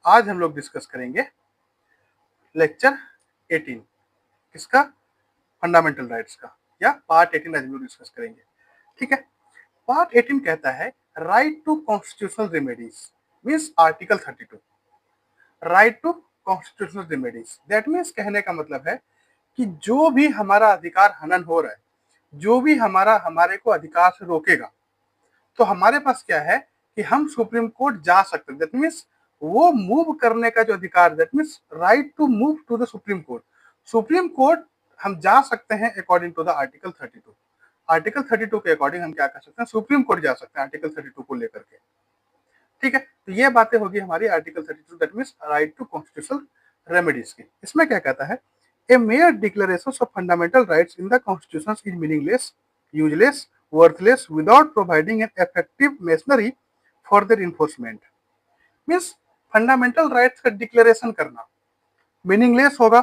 आज हम लोग डिस्कस करेंगे लेक्चर 18 किसका, फंडामेंटल राइट्स का, या पार्ट 18 आज हम लोग डिस्कस करेंगे। ठीक है, पार्ट 18 कहता है right to constitutional remedies means article 32। Right to constitutional remedies that means कहने का मतलब है कि जो भी हमारा अधिकार हनन हो रहा है, जो भी हमारे को अधिकार से रोकेगा, तो हमारे पास क्या है कि हम सुप्रीम कोर्ट जा सकते हैं। दैट मीन्स वो मूव करने का जो अधिकार, that means right to move to the supreme court. Supreme court हम जा सकते हैं according to the article 32। Article 32 के अकॉर्डिंग हम क्या कर सकते हैं, सुप्रीम कोर्ट जा सकते हैं आर्टिकल 32 को लेकर के। ठीक है, तो ये बातें होगी हमारी article 32 that means right to constitutional remedies की। इसमें क्या कहता है, a mere declaration of fundamental rights in the constitution is meaningless, useless, worthless without providing an effective machinery for their enforcement। Means fundamental rights का declaration करना meaningless होगा,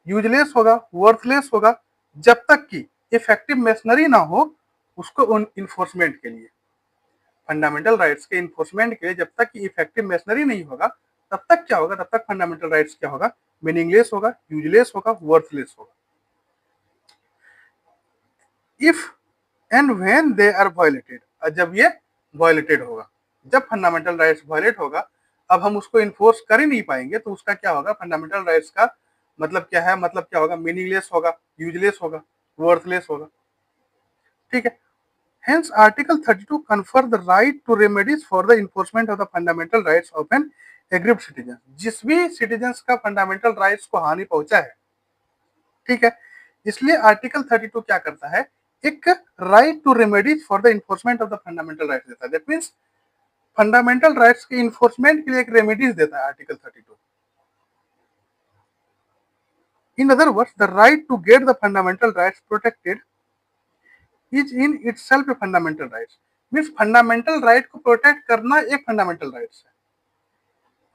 useless होगा, worthless होगा, जब तक कि इफेक्टिव मशीनरी ना हो उसको उन इन्फोर्समेंट के लिए। फंडामेंटल राइट्स के इन्फोर्समेंट के लिए जब तक कि इफेक्टिव मशीनरी नहीं होगा, तब तक क्या होगा, तब तक फंडामेंटल राइट्स क्या होगा, मीनिंगलेस होगा, यूजलेस होगा, वर्थलेस होगा। If and when they are violated, जब ये वायलेटेड होगा, जब फंडामेंटल राइट्स वायलेट होगा, अब हम उसको इन्फोर्स कर ही नहीं पाएंगे, तो उसका क्या होगा, फंडामेंटल राइट्स का मतलब क्या है, मतलब क्या होगा, मीनिंगलेस होगा, यूजलेस होगा, वर्थलेस होगा। ठीक है, hence article 32 confer the right to remedies for the enforcement of the fundamental rights of an aggrieved citizen. जिस भी सिटीजन का फंडामेंटल राइट्स को हानि पहुंचा है, ठीक है, इसलिए आर्टिकल 32 क्या करता है, एक right to remedies for the enforcement of the fundamental rights देता है। दैट मीन्स फंडामेंटल राइट्स के इन्फोर्समेंट के लिए एक रेमेडीज देता है article 32। In other words, the right to get the fundamental rights protected is in itself a fundamental rights. Means fundamental right को protect करना एक फंडामेंटल राइट्स है।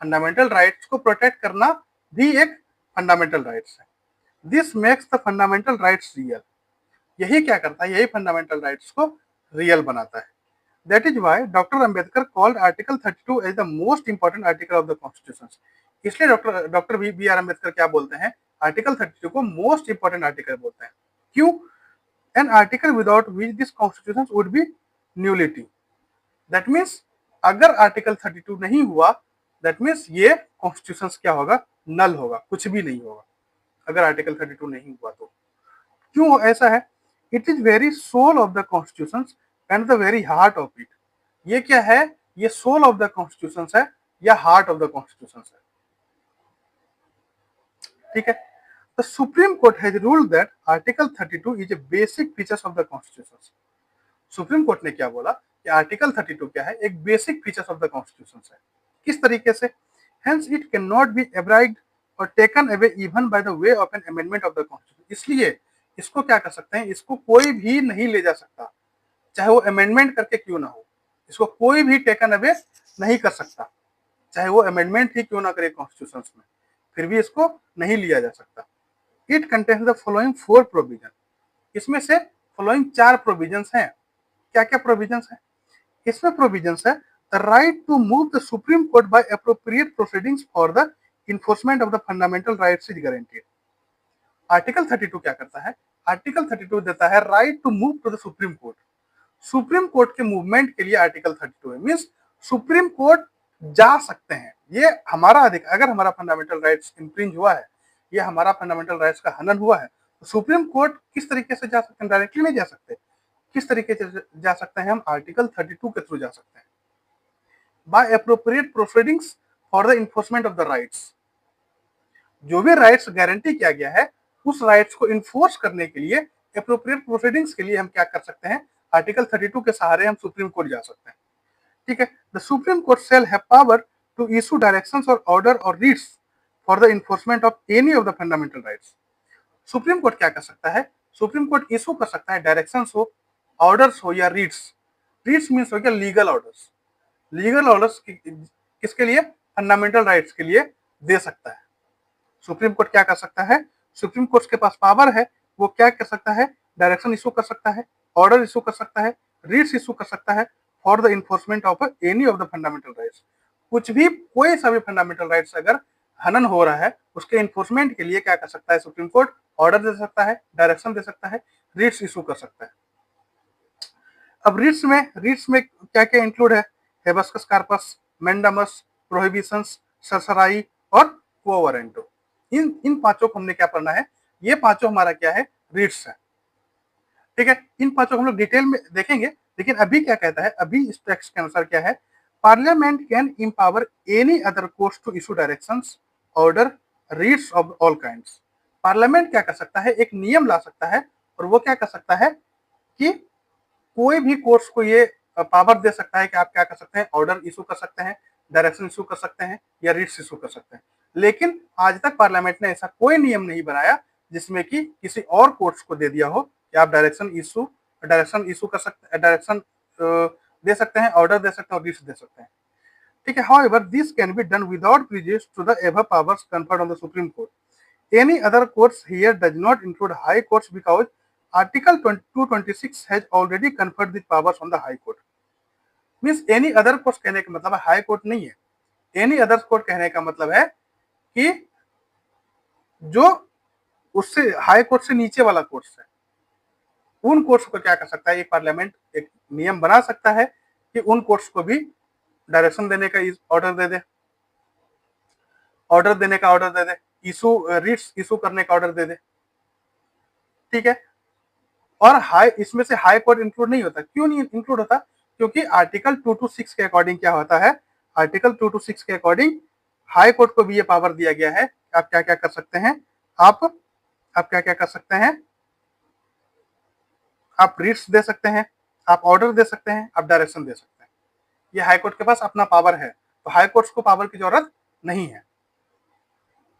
फंडामेंटल राइट्स को प्रोटेक्ट करना भी एक फंडामेंटल राइट्स है। This makes the fundamental rights real. यही क्या करता है, यही फंडामेंटल राइट्स को रियल बनाता है। That is why doctor Ambedkar called article 32 as the most important article of the constitution. इसलिए डॉक्टर बी आर अम्बेडकर क्या बोलते हैं, आर्टिकल 32 को मोस्ट इंपॉर्टेंट आर्टिकल बोलते हैं। क्यों? An article without which this constitution would be nullity. That means अगर article 32 नहीं हुआ, दैट मीन्स ये कॉन्स्टिट्यूशन क्या होगा, नल होगा, कुछ भी नहीं होगा अगर आर्टिकल 32 नहीं हुआ तो। क्यों ऐसा है? It is very soul of the constitution and the very heart of it. ये क्या है, ये सोल ऑफ द कॉन्स्टिट्यूशन है या हार्ट ऑफ द कॉन्स्टिट्यूशन है। ठीक है, the supreme court has ruled that article 32 is a basic features of the constitution. Supreme Court ने क्या बोला कि आर्टिकल 32 क्या है, एक basic features of the constitution है। किस तरीके से? Hence it can not be abridged or taken away even by the way of an amendment of the constitution. इसलिए इसको क्या कर सकते हैं, इसको कोई भी नहीं ले जा सकता, चाहे वो अमेंडमेंट करके क्यों ना हो, इसको कोई भी टेकन अवे नहीं कर सकता, चाहे वो अमेंडमेंट ही क्यों ना करे कॉन्स्टिट्यूशन में, फिर भी इसको नहीं लिया जा सकता। It contains the following 4 provision. इसमें से फॉलोइंग 4 प्रोविजंस हैं। क्या क्या प्रोविजंस हैं? इसमें प्रोविजंस है the right to move the supreme court by appropriate proceedings for the enforcement of the fundamental rights is guaranteed. Article 32 क्या करता है, आर्टिकल 32 देता है right to move to the supreme court. Supreme court के movement के लिए article 32 है। Means supreme court जा सकते हैं, ये हमारा अधिकार। अगर हमारा फंडामेंटल राइट्स इंफ्रिंज हुआ है, ये हमारा फंडामेंटल राइट्स का हनन हुआ है, तो सुप्रीम कोर्ट किस तरीके से जा सकते हैं, डायरेक्टली नहीं जा सकते। किस तरीके से जा सकते हैं, हम आर्टिकल 32 के थ्रू जा सकते हैं, by appropriate proceedings for the enforcement of the rights. जो भी राइट्स गारंटी किया गया है, उस राइट्स को इन्फोर्स करने के लिए एप्रोप्रिएट प्रोसीडिंग्स के लिए हम क्या कर सकते हैं, आर्टिकल 32 के सहारे हम सुप्रीम कोर्ट जा सकते हैं। ठीक है, the supreme court shall have power to issue directions और ऑर्डर और writs for the enforcement of any of the fundamental rights. Supreme court क्या कर सकता है, सुप्रीम कोर्ट इशू कर सकता है, डायरेक्शंस हो, ऑर्डर्स हो या रीट्स। रीट्स मीन्स हो गया लीगल ऑर्डर्स। लीगल ऑर्डर्स किसके लिए, फंडामेंटल राइट्स के लिए दे सकता है। सुप्रीम कोर्ट क्या कर सकता है, सुप्रीम कोर्ट के पास पावर है, वो क्या कर सकता है, डायरेक्शन इशू कर सकता है, ऑर्डर इशू कर सकता है, रीट्स इशू कर सकता है for the enforcement of any of the fundamental rights. कुछ भी कोई सा भी फंडामेंटल राइट्स अगर हनन हो रहा है उसके इन्फोर्समेंट के लिए क्या कर सकता है सुप्रीम कोर्ट, ऑर्डर दे सकता है, डायरेक्शन दे सकता है, रिट्स इशू कर सकता है। अब रिट्स में क्या क्या इंक्लूड है? हेबस्कस कार्पस, मैंडामस, प्रोहिबिशंस, सरसराई और क्वो वारंटो। इन पांचों को हमने क्या पढ़ना है? ये पांचों हमारा क्या है? रिट्स है। ठीक है, इन पांचों को हम लोग डिटेल में देखेंगे, लेकिन अभी क्या कहता है, अभी इस टेक्स्ट के अनुसार क्या है? Parliament can empower any other courts to issue directions, order, writs of all kinds. Parliament क्या कर सकता है? एक नियम ला सकता है, और वो क्या कर सकता है कि कोई भी कोर्ट्स को ये पावर दे सकता है कि आप क्या कर सकते हैं? ऑर्डर इशू कर सकते हैं, डायरेक्शन इशू कर सकते हैं, या रीट्स इशू कर सकते हैं। लेकिन आज तक पार्लियामेंट ने ऐसा कोई नियम नहीं बनाया जिसमें कि किसी और कोर्ट्स को दे दिया हो कि आप डायरेक्शन इशू कर सकते, डायरेक्शन दे सकते हैं, ऑर्डर दे सकते हैं और रीट्स दे सकते हैं। ठीक है, however this can be done without prejudice to the above powers conferred on the Supreme Court. Any other courts here does not include high courts because Article 226 has already conferred the powers on the High Court. Means any other courts कहने का मतलब है high court नहीं है। Any other court कहने का मतलब है कि जो उससे हाई कोर्ट से नीचे वाला कोर्ट्स है, उन कोर्ट्स को क्या कर सकता है? एक पार्लियामेंट एक नियम बना सकता है कि उन कोर्ट्स को भी डायरेक्शन देने का ऑर्डर दे दे, इशू रिट्स इशू करने का ऑर्डर दे दे। ठीक है, और हाई इसमें से हाई कोर्ट इंक्लूड नहीं होता। क्यों नहीं इंक्लूड होता? क्योंकि आर्टिकल 226 के अकॉर्डिंग क्या होता है? आर्टिकल 226 के अकॉर्डिंग हाई कोर्ट को भी ये पावर दिया गया है, आप क्या क्या कर सकते हैं? आप क्या क्या कर सकते हैं? आप रिट्स दे सकते हैं, आप ऑर्डर दे सकते हैं, आप डायरेक्शन दे सकते हैं। ये हाई कोर्ट के पास अपना पावर है, तो हाई कोर्ट्स को पावर की जरूरत नहीं है।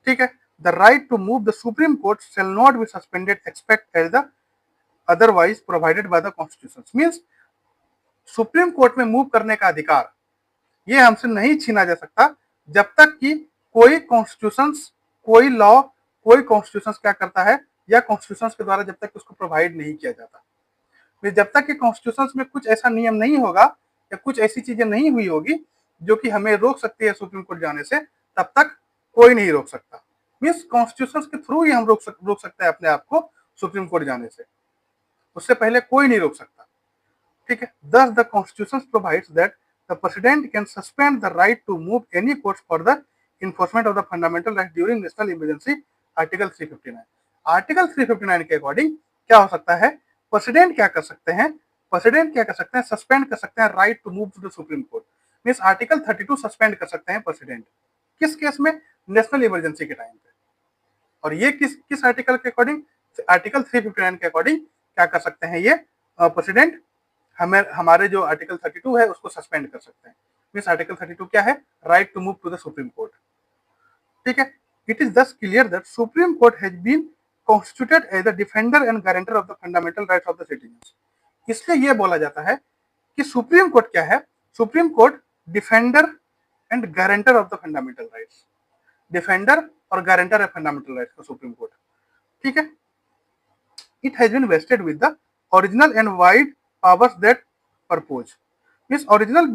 ठीक है, the right to move the supreme court shall not be suspended expect as the otherwise provided by the constitution. Means supreme court में मूव करने का अधिकार ये हमसे नहीं छीना जा सकता जब तक कि कोई कॉन्स्टिट्यूशन, कोई लॉ, कोई कॉन्स्टिट्यूशन क्या करता है, या कॉन्स्टिट्यूशन के द्वारा जब तक उसको प्रोवाइड नहीं किया जाता। जब तक कि कॉन्स्टिट्यूशन में कुछ ऐसा नियम नहीं होगा या कुछ ऐसी चीजें नहीं हुई होगी जो कि हमें रोक सकती है सुप्रीम कोर्ट जाने से, तब तक कोई नहीं रोक सकता। मीन्स कॉन्स्टिट्यूशन के थ्रू ही हम रोक सकते हैं अपने आप को सुप्रीम कोर्ट जाने से, उससे पहले कोई नहीं रोक सकता। ठीक है, thus the constitution provides that the president can suspend the right to move any courts for the enforcement of the fundamental right during national emergency, article 359। Article 359 के अकॉर्डिंग क्या हो सकता है? प्रेसिडेंट क्या कर सकते हैं? सस्पेंड कर सकते हैं right to move to the supreme court. Means article 32 suspend कर सकते हैं प्रेसिडेंट, किस केस में? नेशनल इमरजेंसी के टाइम पे। और ये किस आर्टिकल के अकॉर्डिंग? आर्टिकल 359 के अकॉर्डिंग क्या कर सकते हैं ये प्रेसिडेंट? हमारे जो आर्टिकल 32 है उसको सस्पेंड कर सकते हैं। मींस आर्टिकल 32 क्या है? Right to move to the supreme court. ठीक है, it is thus clear that supreme court has been constituted as the defender and guarantor of the fundamental rights of the citizens. इसलिए ये बोला जाता है कि सुप्रीम कोर्ट क्या है? Supreme court defender and guarantor of the fundamental rights, defender और guarantor है फंडामेंटल राइट्स का सुप्रीम कोर्ट। ठीक है, it has been vested with the original and wide powers that purpose। Means original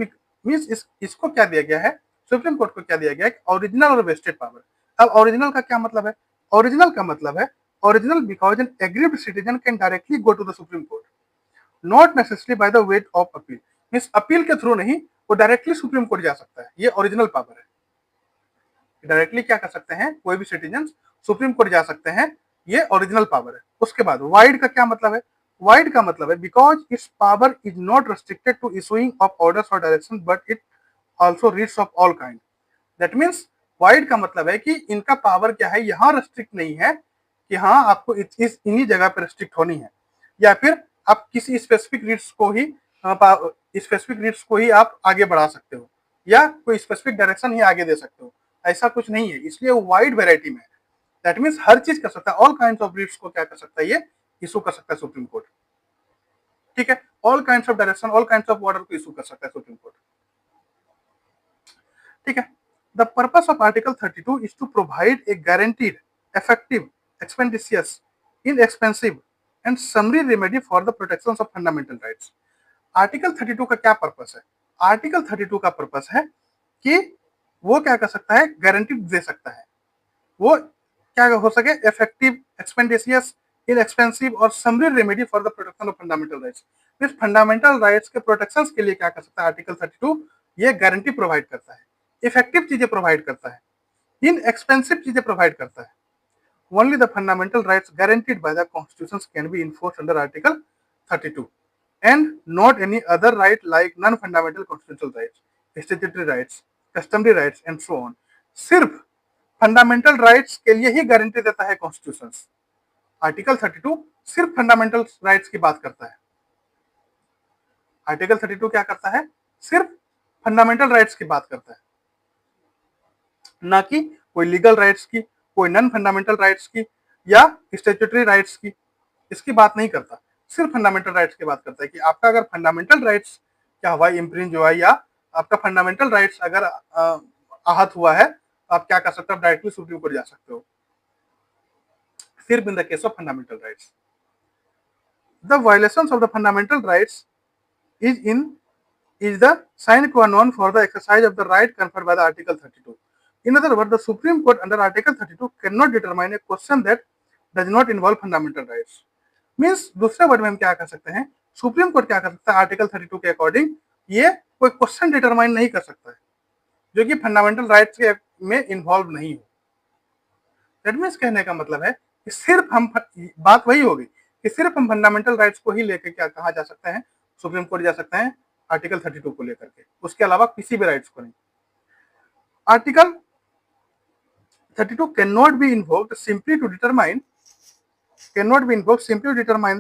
means इसको क्या दिया गया है? सुप्रीम कोर्ट को क्या दिया गया है? ओरिजिनल और वेस्टेड पावर। अब ओरिजिनल का क्या मतलब है? ओरिजिनल का मतलब है original because an aggrieved citizen can directly go to the supreme court, not necessary by the way of appeal. Means appeal के थ्रू नहीं, वो डायरेक्टली सुप्रीम कोर्ट जा सकता है। ये ओरिजिनल पावर है, डायरेक्टली क्या कर सकते हैं? कोई भी सिटीजन सुप्रीम कोर्ट जा सकते हैं, ये ओरिजिनल पावर है। उसके बाद वाइड का क्या मतलब है? वाइड का मतलब है because its power is not restricted to issuing of orders और direction but it also writs of all kind. That means wide का मतलब है कि इनका पावर क्या है, यहाँ रेस्ट्रिक्ट नहीं है कि हाँ आपको इस इन्हीं जगह पर रेस्ट्रिक्ट होनी है, या फिर आप किसी स्पेसिफिक रीड्स को ही आप आगे बढ़ा सकते हो, या कोई स्पेसिफिक डायरेक्शन ही आगे दे सकते हो। ऐसा कुछ नहीं है, इसलिए वो वाइड वेराइटी में है। दैट मीन्स हर चीज कर सकता है, ऑल काइंड्स ऑफ रीड्स को क्या कर सकता है? ये इशू कर सकता है सुप्रीम कोर्ट। ठीक है, all kinds of direction, all kinds of order को इशू कर सकता है सुप्रीम कोर्ट। ठीक है, the purpose of article 32 is to provide a guaranteed, effective, expeditious, inexpensive and summary remedy for the protection of fundamental rights. Article 32 का क्या purpose है? Article 32 का पर्पस है कि वो क्या कर सकता है, गारंटी दे सकता है। वो क्या हो सके, इफेक्टिव, एक्सपेंडिशियस, इनएक्सपेंसिव और summary remedy for the protection of fundamental rights. इस फंडामेंटल राइट्स के प्रोटेक्शन के लिए क्या कर सकता है आर्टिकल 32, ये गारंटी प्रोवाइड करता है, इफेक्टिव चीजें प्रोवाइड करता है, इनएक्सपेंसिव चीजें प्रोवाइड करता है। Only the fundamental rights guaranteed by the constitutions can be enforced under Article 32 and not any other right like non-fundamental constitutional rights, statutory rights, customary rights and so on। सिर्फ fundamental rights के लिए ही guarantee देता है constitution. Article 32 सिर्फ fundamental rights की बात करता है। आर्टिकल 32 क्या करता है, सिर्फ फंडामेंटल राइट्स की बात करता है, ना कि कोई लीगल राइट्स की, कोई नॉन फंडामेंटल राइट्स की या स्टैट्यूटरी राइट्स की, इसकी बात नहीं करता। सिर्फ फंडामेंटल राइट्स की बात करता है कि आपका अगर फंडामेंटल राइट्स क्या हुआ, इम्प्रिंज हुआ, या आपका फंडामेंटल राइट्स अगर आहत हुआ है, तो आप क्या कर सकते हो, डायरेक्टली सुप्रीम कोर्ट जा सकते हो, सिर्फ in the case of fundamental rights. The violations of the fundamental rights is the sine qua non for the exercise of the right conferred by the Article 32. In other words, the Supreme Court under Article 32 cannot determine a question that does not involve fundamental rights. Means दूसरे word में हम क्या कर सकते हैं, supreme court क्या कर सकता है आर्टिकल 32 के अकॉर्डिंग, ये कोई क्वेश्चन डिटरमाइन नहीं कर सकता है जो कि फंडामेंटल राइट्स के में इन्वॉल्व नहीं हो। दैट मीन्स कहने का मतलब है कि सिर्फ हम, बात वही होगी कि सिर्फ हम फंडामेंटल राइट्स को ही लेकर क्या कहा जा सकते हैं, सुप्रीम कोर्ट जा सकते हैं आर्टिकल 32 को लेकर के, उसके अलावा किसी भी राइट्स को नहीं। Article 32 cannot be invoked simply to determine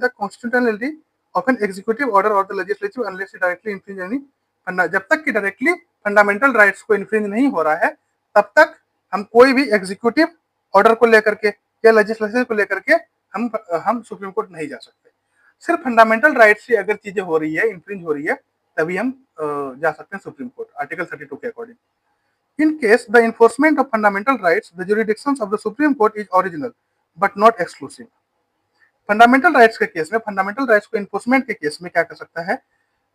the constitutionality of an executive order or the legislature unless it directly infringe any जब तक कि डायरेक्टली फंडामेंटल राइट्स को इन्फ्रिंज नहीं हो रहा है, तब तक हम कोई भी एग्जीक्यूटिव ऑर्डर को लेकर के या लेजिस्लेशन को लेकर के हम सुप्रीम कोर्ट नहीं जा सकते। सिर्फ फंडामेंटल राइट्स से अगर चीजें हो रही है, इन्फ्रिंज हो रही है, तभी हम जा सकते हैं सुप्रीम कोर्ट आर्टिकल 32 के according. In case the enforcement of fundamental rights the jurisdictions of the supreme court is original but not exclusive. Fundamental rights के केस में, फंडामेंटल राइट्स को इन्फोर्समेंट के केस में क्या कर सकता है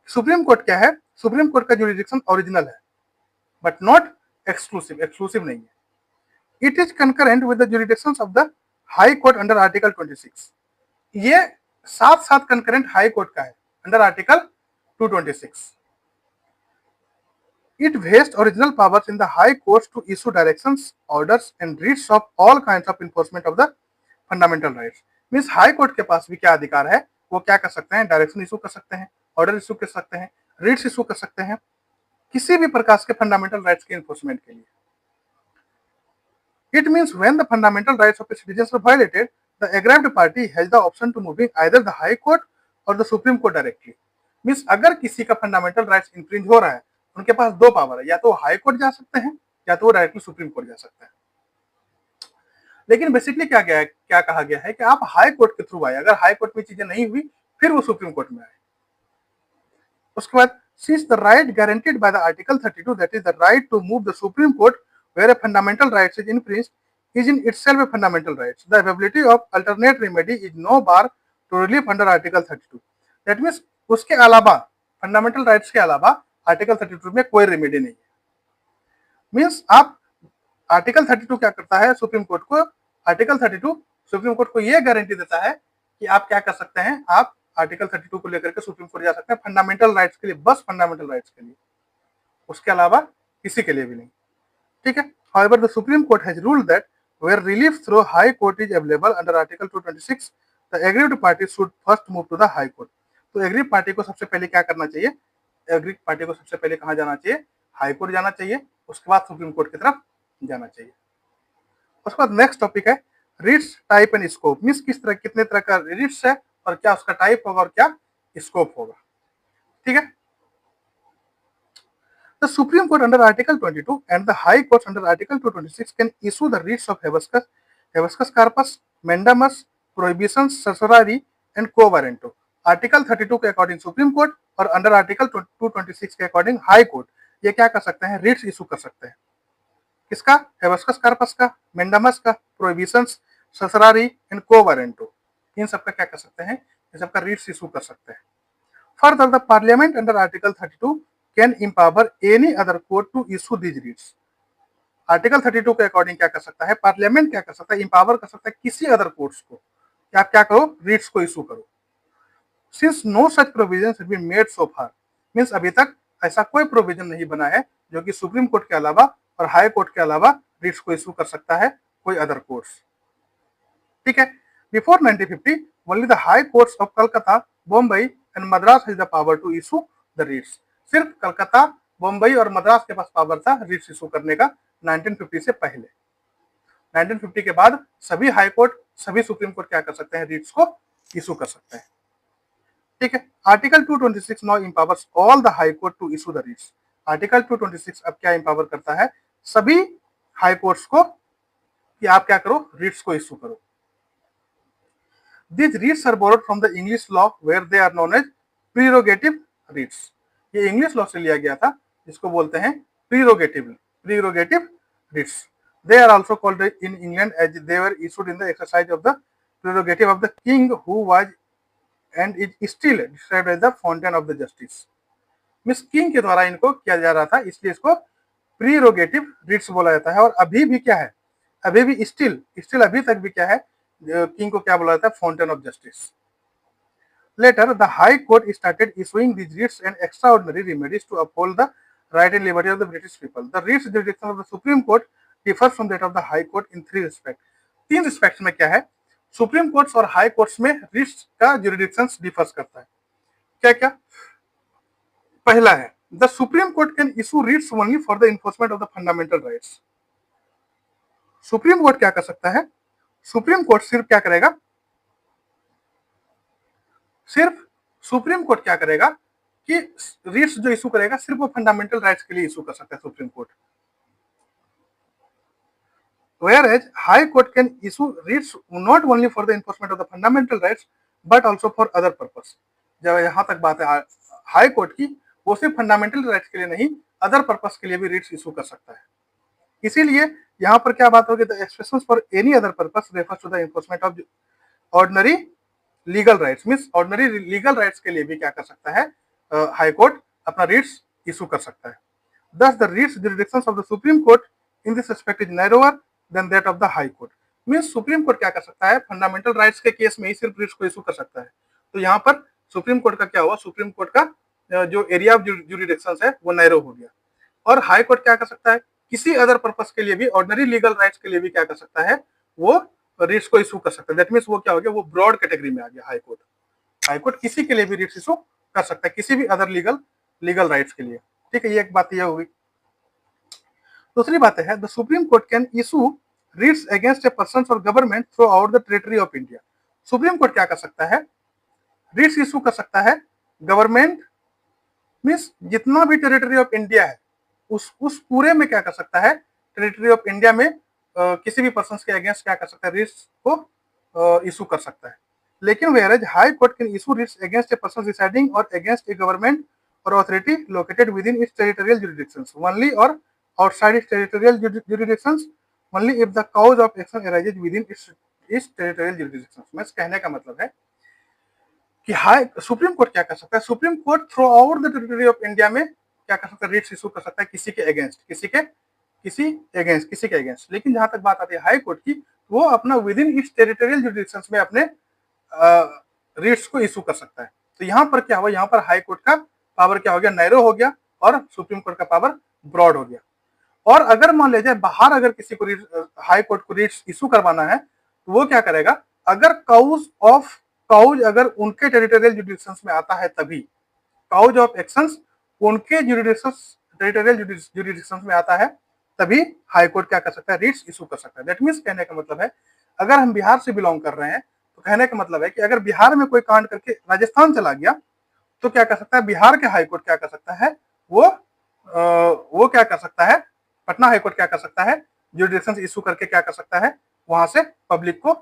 सुप्रीम कोर्ट, क्या है, सुप्रीम कोर्ट का जुरिडिक्शन ओरिजिनल है बट नॉट एक्सक्लूसिव, एक्सक्लूसिव नहीं है। It is concurrent with the jurisdictions of the High Court under article 26। ये साथ साथ कंकरेंट हाई कोर्ट का है under article 226। It vests original powers in the high courts to issue directions, orders and writs of all kinds of enforcement of the fundamental rights। Means high court के पास भी क्या अधिकार है, वो क्या कर सकते हैं, डायरेक्शन इशू कर सकते हैं, ऑर्डर इशू कर सकते हैं, रिट्स इशू कर सकते हैं, किसी भी प्रकार के फंडामेंटल राइट्स के इन्फोर्समेंट के लिए। It means when the fundamental rights of its citizens are violated, the aggrieved party has the option to moving either the High Court or the Supreme Court directly। Means अगर किसी का fundamental rights infringe हो रहा है, उनके पास दो power है, या तो हाई कोर्ट जा सकते हैं या तो वो डायरेक्टली सुप्रीम कोर्ट जा सकते हैं। लेकिन बेसिकली क्या कहा गया है कि आप हाई कोर्ट के थ्रू आए, अगर हाई कोर्ट में चीजें नहीं हुई फिर वो सुप्रीम कोर्ट में आए। उसके बाद since the right guaranteed by the article 32, that is the right to move the supreme court where a fundamental rights is infringed, is in itself a fundamental rights, the availability of alternate remedy is no bar to relief under article 32। that means उसके अलावा, fundamental rights के अलावा article 32 में कोई remedy नहीं है। Means आप article 32 क्या करता है सुप्रीम कोर्ट को, आर्टिकल 32 सुप्रीम कोर्ट को यह गारंटी देता है कि आप क्या कर सकते हैं, आप आर्टिकल 32 को लेकर के सुप्रीम कोर्ट जा सकते हैं फंडामेंटल राइट्स के लिए, बस फंडामेंटल राइट्स के लिए, उसके अलावा किसी के लिए भी नहीं। ठीक है। However, the Supreme Court has ruled that where relief through High Court is available under Article 226, the aggrieved party should first move to the High Court। तो एग्रीव पार्टी को सबसे पहले क्या करना चाहिए, एग्रीव पार्टी को सबसे पहले कहाँ जाना चाहिए, हाई कोर्ट जाना चाहिए, उसके बाद सुप्रीम कोर्ट की तरफ जाना चाहिए। उसके बाद नेक्स्ट टॉपिक है writs type and scope. Means किस तरह, कितने तरह का रिट्स है और क्या उसका टाइप होगा और क्या स्कोप होगा। ठीक है। The Supreme Court under Article 22 and the High Courts under Article 226 can issue the writs of habeas corpus, mandamus, prohibitions, certiorari and quo warranto। Article 32 के अकॉर्डिंग सुप्रीम कोर्ट और अंडर आर्टिकल 226 के according high court ये क्या कर सकते हैं, Ritz issue कर सकते हैं। किसका, हेबेस कॉर्पस का, मैंडामस का, prohibitions, certiorari and quo warranto, इन सबका क्या कर सकते हैं, इन सबका रिट्स इशू कर सकते हैं। Further the parliament under article 32 can empower any other court to issue these writs। Article 32 के अकॉर्डिंग क्या कर सकता है, पार्लियामेंट क्या कर सकता है, इंपावर कर सकता है किसी अदर कोर्ट्स को कि आप क्या करो, रिट्स को इशू करो। Since no such provision have been made so far, means अभी तक ऐसा कोई प्रोविजन नहीं बना है जो कि सुप्रीम कोर्ट के अलावा और हाई कोर्ट के अलावा रिट्स को इशू कर सकता है कोई अदर कोर्ट्स। ठीक है। Before 1950 only the high courts of Calcutta, Bombay and Madras has the power to issue the writs. सिर्फ कलकत्ता, बॉम्बई और मद्रास के पास पावर था रिट्स इशू करने का 1950 से पहले। 1950 के बाद सभी हाई कोर्ट, सभी सुप्रीम कोर्ट क्या कर सकते हैं, रिट्स को इशू कर सकते हैं। ठीक है। Article 226 now empowers all the High Court to issue the writs. Article 226 अब क्या इंपावर करता है, सभी हाई कोर्ट्स को कि आप क्या करो, रिट्स को इशू करो। These writs are borrowed from the English law where they are known as prerogative writs. ये इंग्लिश लॉ से लिया गया था जिसको बोलते हैं prerogative writs. They are also called in England as they were issued in the exercise of the prerogative of the king who was and is still described as the fountain of the justice. Miss king के द्वारा इनको किया जा रहा था, इसलिए इसको प्रीरोगेटिव Ritz बोला जाता है। और अभी भी क्या है, अभी भी स्टिल अभी तक भी क्या है, किंग को क्या बोला जाता है, fountain of justice. Later, the High Court started issuing these writs and extraordinary remedies to uphold the right and liberty of the British people. The writs jurisdiction of the Supreme Court differs from that of the High Court in three respects. तीन respects में क्या है, supreme courts और high courts में Ritz का jurisdiction differs करता है। क्या क्या, पहला है, the supreme Court can issue Ritz only for the enforcement of the fundamental rights. Supreme court क्या कर सकता है, सुप्रीम कोर्ट सिर्फ क्या करेगा, सिर्फ सुप्रीम कोर्ट क्या करेगा कि रिट्स जो इशू करेगा सिर्फ वो फंडामेंटल राइट्स के लिए इशू कर सकता है Supreme court. Whereas High Court can issue writs not only for the enforcement of the fundamental rights but also for other purpose. जब यहाँ तक बात है हाई कोर्ट की, वो सिर्फ फंडामेंटल राइट्स के लिए नहीं, अदर पर्पस के लिए भी रिट्स इशू कर सकता है। इसीलिए यहाँ पर क्या बात होगी, the expressions for any other purpose refers to the enforcement of ordinary legal rights, means ordinary legal rights के लिए भी क्या कर सकता है, हाई कोर्ट अपना रिट्स इशू कर सकता है। Thus the writs jurisdictions of the Supreme Court in this respect is narrower than that of the High Court. Means supreme court क्या कर सकता है, फंडामेंटल राइट्स के केस में ही सिर्फ रिट्स को इशू कर सकता है। तो यहाँ पर सुप्रीम कोर्ट का क्या हुआ, सुप्रीम कोर्ट का जो एरिया ऑफ जुरिडिक्शंस है वो नैरो हो गया। और हाई कोर्ट क्या कर सकता है, किसी अदर पर्पस के लिए भी, ऑर्डिनरी लीगल राइट्स के लिए भी क्या कर सकता है, वो रिट्स को इशू कर सकता है। दैट मींस वो क्या हो गया, वो ब्रॉड कैटेगरी में आ गया हाई कोर्ट। हाई कोर्ट किसी के लिए भी रिट्स इशू कर सकता है, किसी भी अदर लीगल राइट्स के लिए। ठीक है, ये एक बात यह होगी। दूसरी बात है, the supreme Court can issue writs against a person or government throughout the territory of India. Supreme court क्या कर सकता है, रिट्स इशू कर सकता है गवर्नमेंट, मींस जितना भी टेरिटरी ऑफ इंडिया है उस पूरे में क्या कर सकता है, टेरिटरी ऑफ इंडिया में किसी भी पर्सन के अगेंस्ट क्या कर सकता है, रिट्स को इशू कर सकता है। लेकिन whereas High Court can issue writs against a person residing or against a government or authority located within its territorial jurisdictions only or outside its territorial jurisdictions only if the cause of action arises within its territorial jurisdictions। मैं कहने का मतलब है कि high supreme court क्या कर सकता है, Supreme court through out the territory of India में क्या कर सकता है, रिट्स इशू कर सकता है किसी के अगेंस्ट, किसी के अगेंस्ट। लेकिन जहां तक बात आती है हाई कोर्ट की, वो अपना with in its territorial jurisdictions में अपने रिट्स को इशू कर सकता है। तो यहाँ पर क्या हुआ, यहाँ पर हाई कोर्ट का पावर क्या हो गया, नैरो हो गया, और सुप्रीम कोर्ट का पावर ब्रॉड हो गया। और अगर मान ले जाए बाहर अगर किसी को हाई कोर्ट को रिट्स इशू करवाना है, तो वो क्या करेगा, अगर काउज अगर उनके टेरिटोरियल जुरिडिक्शंस में आता है, तभी काउज ऑफ एक्शंस उनके टेरिटोरियल जुरिडिक्शंस में आता है, तभी हाई कोर्ट क्या कर सकता है, रिट्स इशू कर सकता है। दैट मींस कहने का मतलब है, अगर हम बिहार से बिलोंग कर रहे हैं तो कहने का मतलब है कि अगर बिहार में कोई कांड करके राजस्थान चला गया, तो क्या कर सकता है, बिहार के हाई कोर्ट क्या कर सकता है, वो क्या कर सकता है, पटना हाईकोर्ट क्या कर सकता है, जुरिडिक्शन इशू करके क्या कर सकता है, वहां से पब्लिक को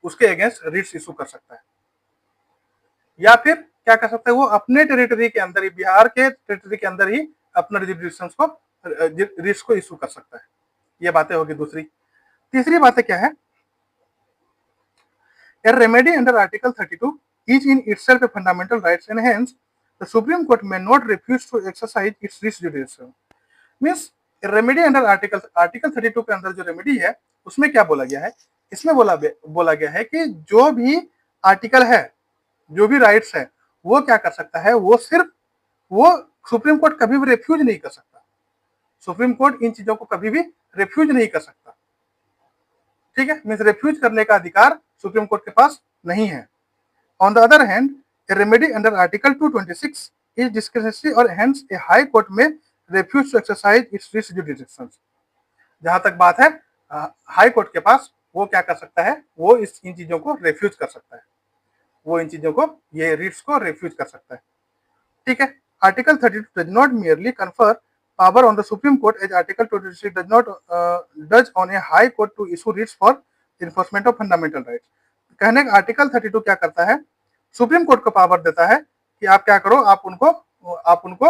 उसके अगेंस्ट रिट्स इशू कर सकता है। या फिर क्या कर सकता है, वो अपने टेरिटरी के अंदर ही, बिहार के टेरिटरी के अंदर ही अपने जुरिडिक्शन को रिट्स को इशू कर सकता है। ये बातें होगी दूसरी। तीसरी बातें क्या है, a remedy under article 32 is in itself a fundamental rights and hence the supreme court may not refuse to exercise its writs jurisdiction. Means remedy under article 32 के अंदर जो रेमेडी है उसमें क्या बोला गया है, इसमें बोला गया है कि जो भी आर्टिकल है, जो भी राइट्स है, वो क्या कर सकता है, वो सुप्रीम कोर्ट कभी भी रिफ्यूज नहीं कर सकता। सुप्रीम कोर्ट इन चीजों को कभी भी रिफ्यूज नहीं कर सकता। ठीक है, मीन्स रिफ्यूज करने का अधिकार सुप्रीम कोर्ट के पास नहीं है। On the other hand, a remedy under article 226 is discretionary और hence a high court may refuse to exercise its writs jurisdiction. जहां तक बात है, हाई कोर्ट के पास वो क्या कर सकता है, वो इन चीजों को रिफ्यूज कर सकता है, वो इन चीजों को, ये रिट्स को रिफ्यूज कर सकता है। ठीक है, article 32 does not merely confer power on the Supreme Court as Article 26 does not does on a high court to issue writs for enforcement of fundamental rights। कहने का आर्टिकल 32 क्या करता है, सुप्रीम कोर्ट को पावर देता है कि आप क्या करो, आप उनको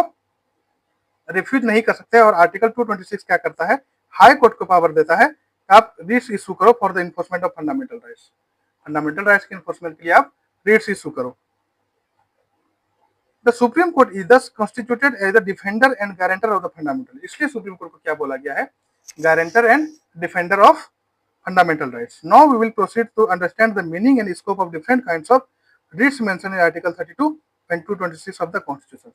रिफ्यूज नहीं कर सकते। और आर्टिकल 226 क्या करता है, हाई कोर्ट को पावर देता है कि आप रिट्स इशू करो for the enforcement of fundamental rights. Fundamental rights के इन्फोर्समेंट के लिए आप रिट्स इशू करो। The supreme court is thus constituted as the defender and guarantor of the fundamental. इसलिए सुप्रीम कोर्ट को क्या बोला गया है, guarantor and defender of fundamental rights. Now we will proceed to understand the meaning and scope of different kinds of writs mention in article 32 and 226 of the constitution.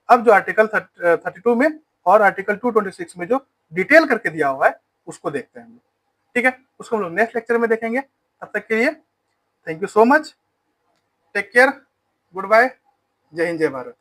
अब जो article 32 में और article 226 में जो डिटेल करके दिया हुआ है उसको देखते हैं हम लोग। ठीक है, उसको हम लोग नेक्स्ट लेक्चर में देखेंगे। तब तक के लिए thank you so much, take care, good bye, जय हिंद जय भारत।